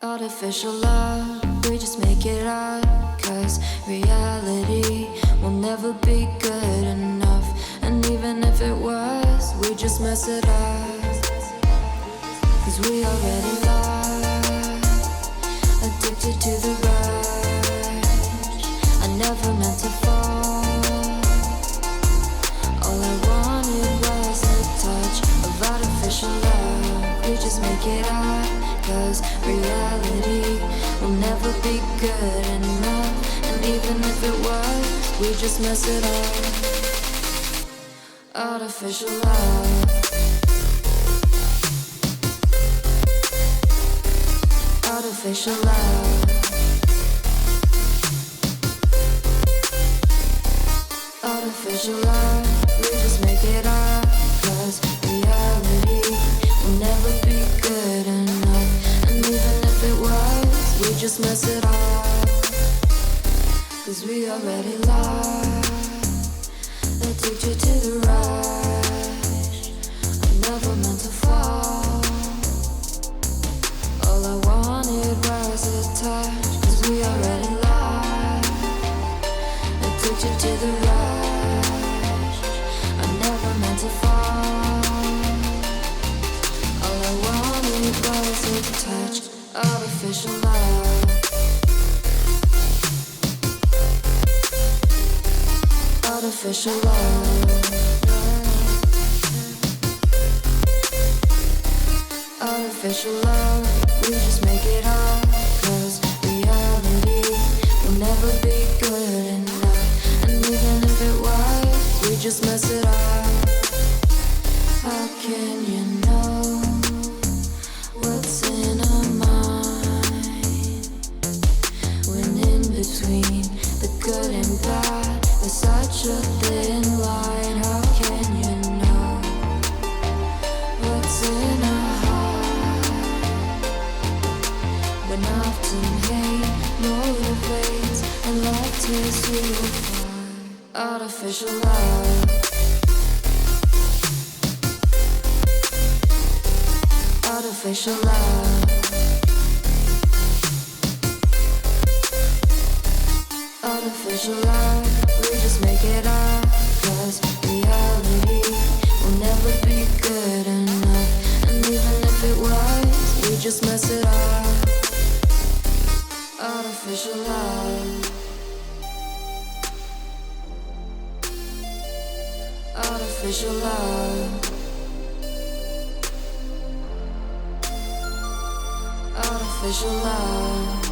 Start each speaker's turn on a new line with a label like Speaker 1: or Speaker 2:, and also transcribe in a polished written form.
Speaker 1: Artificial love, we just make it up, 'cause reality will never be good enough. And even if it was, we just mess it up, 'cause we already lost, addicted to the rush. I never meant to fall, all I wanted was a touch of artificial love. We just make it up, 'cause reality will never be good enough. And even if it was, we just mess it up. Artificial love, artificial love, artificial love. We just make it up, 'cause reality will never be good enough. And even if it was, we just mess it up, 'cause we already lost, addicted to the rush. I never meant to fall, all I wanted was a touch, 'cause we already lost, addicted to the rush. I never meant to fall, all I wanted was a touch. Artificial love, artificial love, artificial love. We just make it up, 'cause reality will never be good enough. And even if it was, we just mess it up. How can you know what's in our mind, when in between the good and bad there's such a thin line? How can you know what's in our heart, when often hate motivates and love tears you apart? Artificial love, artificial love, artificial love. We just make it up, 'cause reality will never be good enough. And even if it was, we just mess it up. Artificial love, artificial love, artificial love.